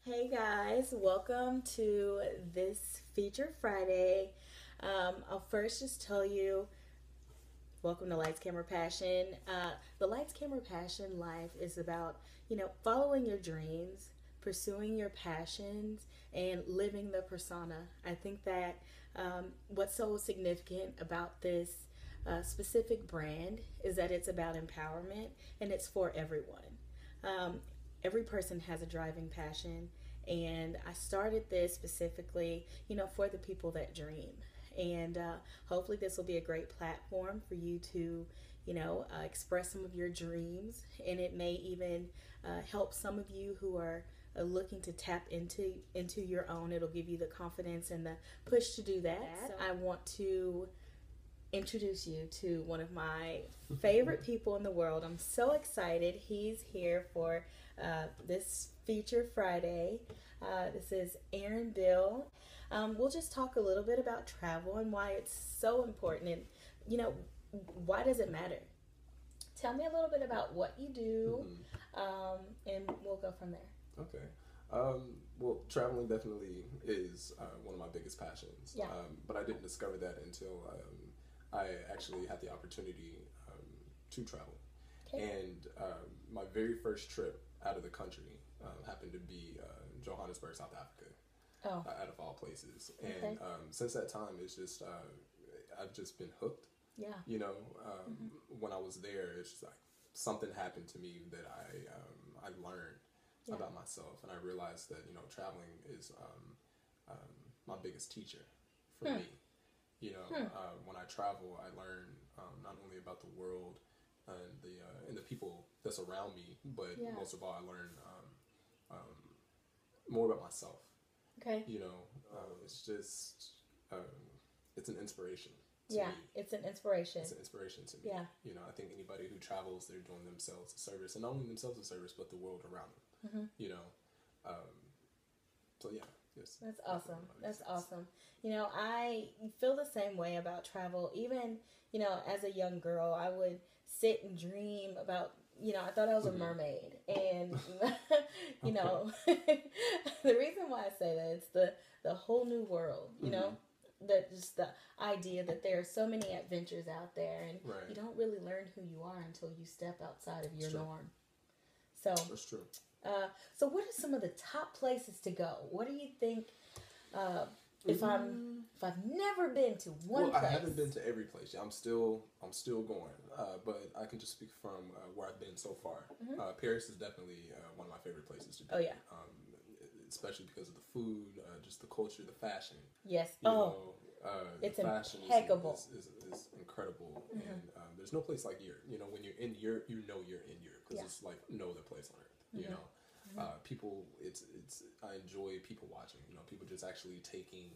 Hey guys, welcome to this Feature Friday. I'll first just tell you, welcome to Lights Camera Passion. The Lights Camera Passion life is about, following your dreams, pursuing your passions, and living the persona. I think that what's so significant about this specific brand is that it's about empowerment and it's for everyone. Um, every person has a driving passion, and I started this specifically, for the people that dream. And hopefully, this will be a great platform for you to, express some of your dreams, and it may even help some of you who are looking to tap into your own. It'll give you the confidence and the push to do that. So I want to introduce you to one of my favorite people in the world. I'm so excited. He's here for this Feature Friday. This is Aaron Bill. We'll just talk a little bit about travel and why it's so important, and you know why does it matter. Tell me a little bit about what you do, and we'll go from there. Okay. Well, traveling definitely is one of my biggest passions. Yeah. But I didn't discover that until I actually had the opportunity to travel. Okay. And my very first trip out of the country happened to be Johannesburg, South Africa, Oh. out of all places. Okay. And since that time, it's just I've just been hooked. Yeah. You know, when I was there, it's just like something happened to me that I learned Yeah. about myself, and I realized that traveling is my biggest teacher for me. When I travel, I learn not only about the world and the people that's around me, but Yeah. most of all, I learn more about myself. Okay. It's just it's an inspiration to Yeah. me. It's an inspiration. It's an inspiration to me. Yeah. I think anybody who travels, they're doing themselves a service, and not only themselves a service, but the world around them. Um, so yeah, yes. That's awesome. That's awesome. I feel the same way about travel. Even, as a young girl, I would sit and dream about, I thought I was a mermaid. And, the reason why I say that, it's the whole new world, that just the idea that there are so many adventures out there, and Right. you don't really learn who you are until you step outside of your It's true. norm. So, That's true. so what are some of the top places to go? What do you think? If I've never been to one Well, place, I haven't been to every place. I'm still going, but I can just speak from where I've been so far. Paris is definitely one of my favorite places to be. Oh, yeah. Especially because of the food, just the culture, the fashion. Yes. It's The fashion impeccable. is incredible, and there's no place like Europe. When you're in Europe, you're in Europe because Yeah. it's like no other place on earth. People, it's I enjoy people watching. People just actually taking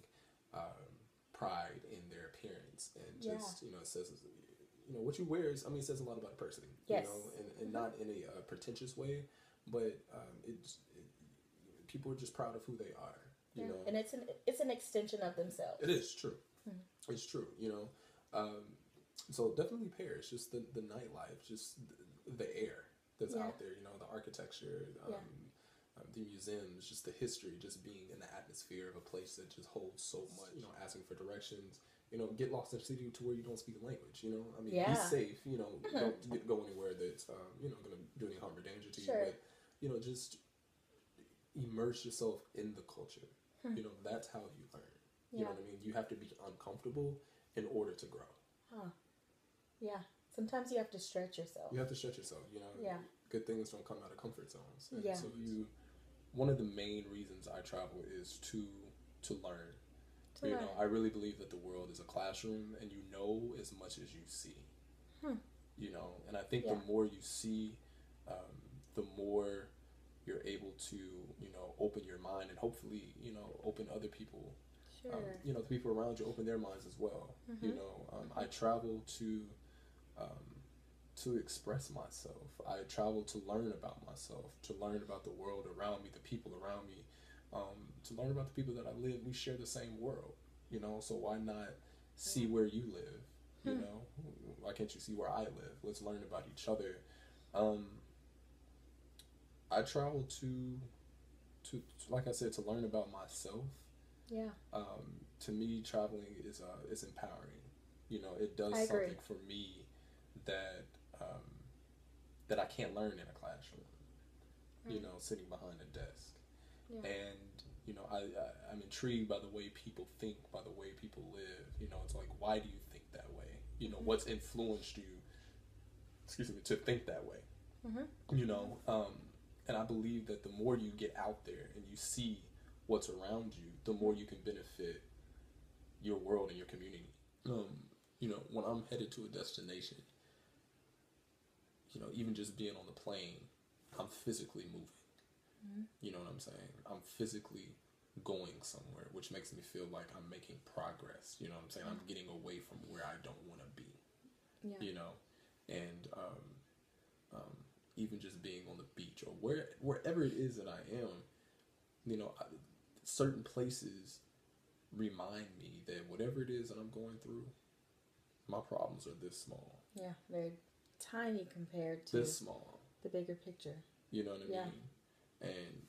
pride in their appearance, and just it says what you wear is, it says a lot about a person. Yes. And not in a pretentious way, but people are just proud of who they are. And it's an extension of themselves. It is true. It's true. So definitely Paris. Just the nightlife, just the air that's Yeah. out there. The architecture, the museums, just the history, just being in the atmosphere of a place that just holds so much. Asking for directions. Get lost in the city to where you don't speak the language. Be Yeah. safe. Don't go anywhere that's going to do any harm or danger to Sure. you. But just immerse yourself in the culture. That's how you learn. You know Yeah. what I mean? You have to be uncomfortable in order to grow. Huh. Yeah. Sometimes you have to stretch yourself. You have to stretch yourself. Yeah. Good things don't come out of comfort zones. And Yeah. so one of the main reasons I travel is to learn. To learn. I really believe that the world is a classroom, and you know as much as you see. And I think Yeah. the more you see, the more you're able to, open your mind, and hopefully, open other people. Sure. The people around you, open their minds as well. I travel to express myself. I travel to learn about myself, to learn about the world around me, the people around me, to learn about the people that I live. We share the same world, so why not see where you live? Why can't you see where I live? Let's learn about each other. I travel to like I said, to learn about myself. Yeah. To me, traveling is empowering. You know, it does I agree. something for me that that I can't learn in a classroom. You know, sitting behind a desk. Yeah. And you know, I'm intrigued by the way people think, by the way people live. You know, it's like, why do you think that way? You know, what's influenced you? Excuse me, to think that way. You know, and I believe that the more you get out there and you see what's around you, the more you can benefit your world and your community. You know, when I'm headed to a destination, you know, even just being on the plane, I'm physically moving. You know what I'm saying? I'm physically going somewhere, which makes me feel like I'm making progress. You know what I'm saying? I'm getting away from where I don't want to be. Yeah. You know, and even just being on the beach or wherever it is that I am, you know, certain places remind me that whatever it is that I'm going through, my problems are this small. Yeah, they're tiny compared to this small. The bigger picture. You know what I mean? And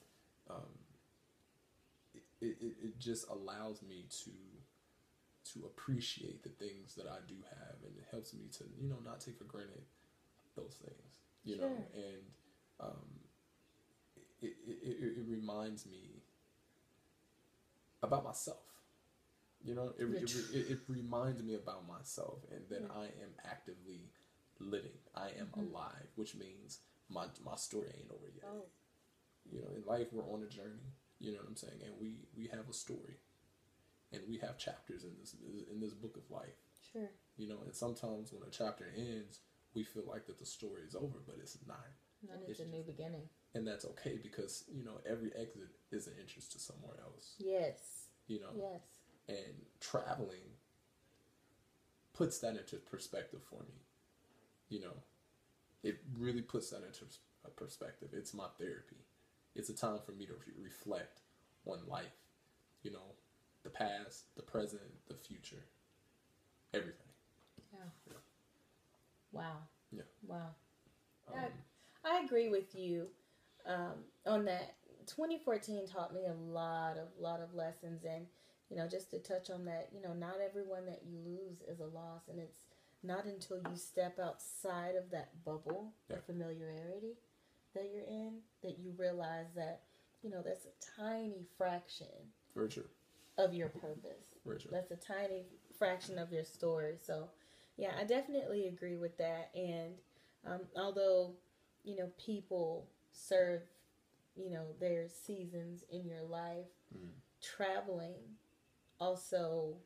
it just allows me to appreciate the things that I do have, and it helps me to, you know, not take for granted those things. You know, and it reminds me about myself. You know, it reminds me about myself, and that I am actively living. I am alive, which means my story ain't over yet. Oh. You know, in life we're on a journey. You know what I'm saying? And we have a story, and we have chapters in this book of life. Sure. You know, and sometimes when a chapter ends, we feel like that the story is over, but it's not. And it's a new beginning. And that's okay, because, you know, every exit is an entrance to somewhere else. Yes. You know? Yes. And traveling puts that into perspective for me. You know? It really puts that into perspective. It's my therapy. It's a time for me to reflect on life. You know? The past, the present, the future. Everything. Yeah. Wow. Yeah. Wow. I agree with you on that. 2014 taught me a lot of lessons, and you know, just to touch on that, you know, not everyone that you lose is a loss, and it's not until you step outside of that bubble of familiarity that you're in that you realize that, you know, that's a tiny fraction of your purpose. That's a tiny fraction of your story. So yeah, I definitely agree with that. And although, you know, people serve, you know, their seasons in your life, traveling also,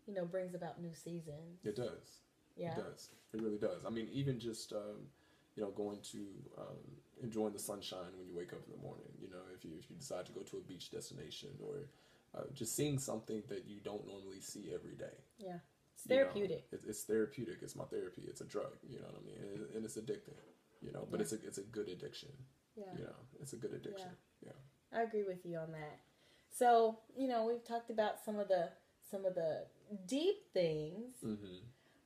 you know, brings about new seasons. It does. Yeah. It does. It really does. I mean, even just, you know, going to, enjoying the sunshine when you wake up in the morning, you know, if you decide to go to a beach destination, or just seeing something that you don't normally see every day. Yeah. It's therapeutic. You know, it's therapeutic. It's my therapy. It's a drug. You know what I mean? And it's addicting. You know, but it's a good addiction. Yeah. You know, it's a good addiction. Yeah. I agree with you on that. So, you know, we've talked about some of the deep things,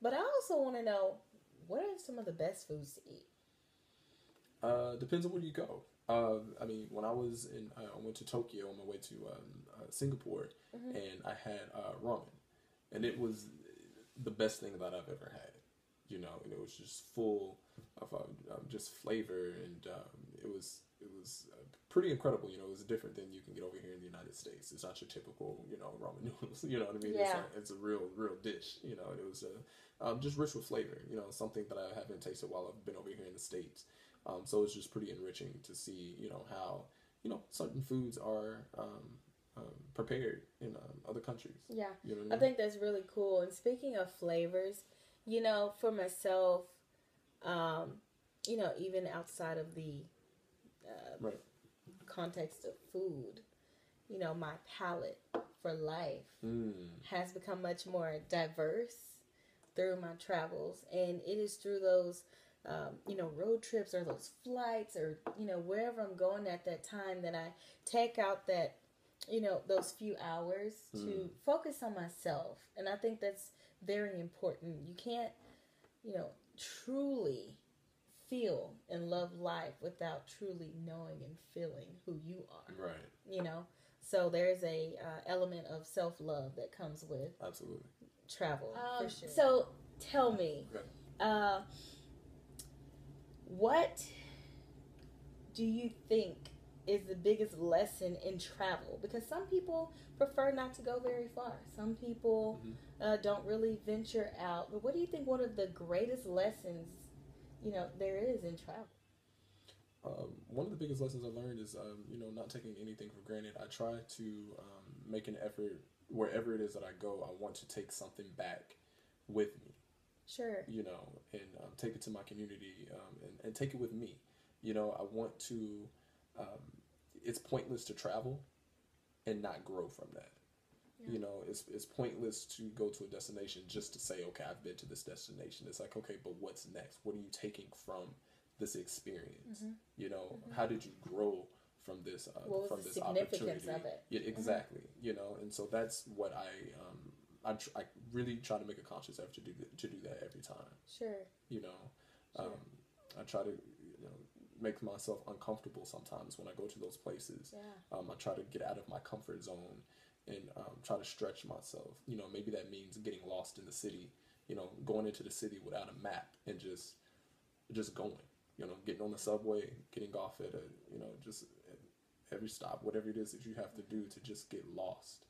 but I also want to know, what are some of the best foods to eat? Depends on where you go. I mean, when I was I went to Tokyo on my way to Singapore, and I had ramen, and it was the best thing that I've ever had. You know, and it was just full of just flavor, and it was pretty incredible. You know, it was different than you can get over here in the United States. It's not your typical, you know, ramen noodles. You know what I mean? Yeah. It's a real dish. You know, and it was just rich with flavor. You know, something that I haven't tasted while I've been over here in the States. So it's just pretty enriching to see, you know, how, you know, certain foods are prepared in other countries. Yeah. You know what I mean? I think that's really cool. And speaking of flavors, you know, for myself, you know, even outside of the context of food, you know, my palate for life has become much more diverse through my travels. And it is through those, you know, road trips or those flights or, you know, wherever I'm going at that time that I take out that, you know, those few hours to focus on myself. And I think that's very important. You can't, you know, truly feel and love life without truly knowing and feeling who you are. Right. You know, so there's a element of self love that comes with Absolutely. travel. For sure. So tell me, Okay. what do you think is the biggest lesson in travel? Because some people prefer not to go very far. Some people don't really venture out. But what do you think one of the greatest lessons, there is in travel? One of the biggest lessons I learned is, not taking anything for granted. I try to make an effort wherever it is that I go. I want to take something back with me. Sure. And take it to my community and take it with me. I want to. It's pointless to travel and not grow from that. Yeah. It's pointless to go to a destination just to say, okay, I've been to this destination. It's like, okay, but what's next? What are you taking from this experience? How did you grow from this what was the significance opportunity of it? Yeah, exactly. And so that's what I really try to make a conscious effort to do that every time. Sure. Sure. I try to make myself uncomfortable sometimes when I go to those places. Yeah. I try to get out of my comfort zone and try to stretch myself. Maybe that means getting lost in the city. Going into the city without a map and just going. Getting on the subway, getting off at just at every stop, whatever it is that you have to do to just get lost.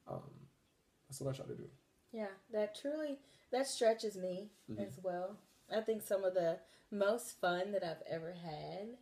That's what I try to do. Yeah, that stretches me as well. I think some of the most fun that I've ever had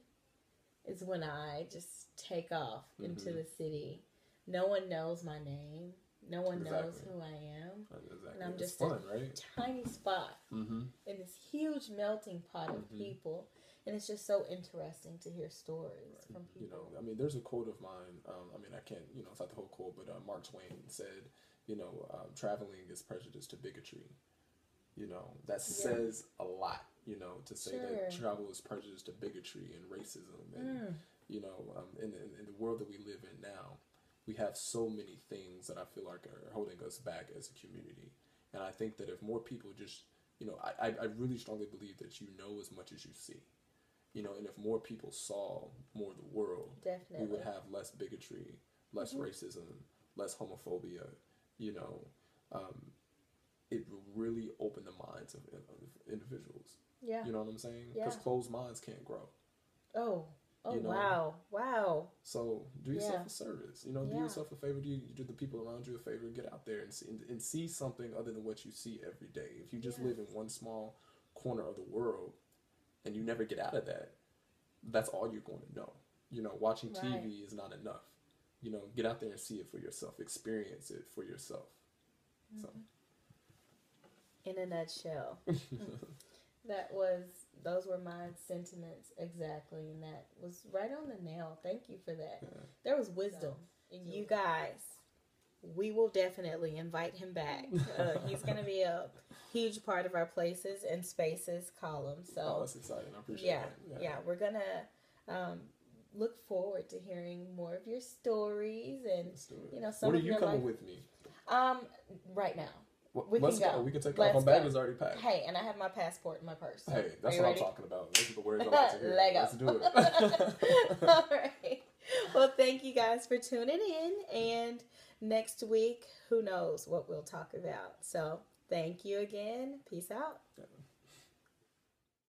is when I just take off into the city. No one knows my name. No one knows who I am. Exactly. And I'm just fun, right? Tiny spot in this huge melting pot of people. And it's just so interesting to hear stories from people. There's a quote of mine. I can't, it's not the whole quote, but Mark Twain said, traveling is prejudice to bigotry. That says a lot, to say that travel is prejudice to bigotry and racism. And, in the world that we live in now, we have so many things that I feel like are holding us back as a community. And I think that if more people just, I really strongly believe that you know as much as you see. And if more people saw more of the world, definitely, we would have less bigotry, less racism, less homophobia. It will really open the minds of individuals. Yeah. You know what I'm saying? Because closed minds can't grow. Oh, wow. So do yourself a service. Do yourself a favor. Do the people around you a favor. Get out there and see something other than what you see every day. If you just live in one small corner of the world and you never get out of that, that's all you're going to know. Watching TV is not enough. Get out there and see it for yourself. Experience it for yourself. So. In a nutshell, those were my sentiments exactly, and that was right on the nail. Thank you for that. Yeah. There was wisdom. You guys, we will definitely invite him back. He's going to be a huge part of our Places and Spaces column. So that's exciting. I appreciate that. Yeah, we're going to look forward to hearing more of your stories and some What are of you your coming life. with me? Right now. Let's go. We can take off. My bag is already packed. Hey, and I have my passport in my purse. Hey, that's what I'm talking about. Those are the words I like to hear. Lego. Let's do it. All right. Well, thank you guys for tuning in. And next week, who knows what we'll talk about. So thank you again. Peace out. Yeah.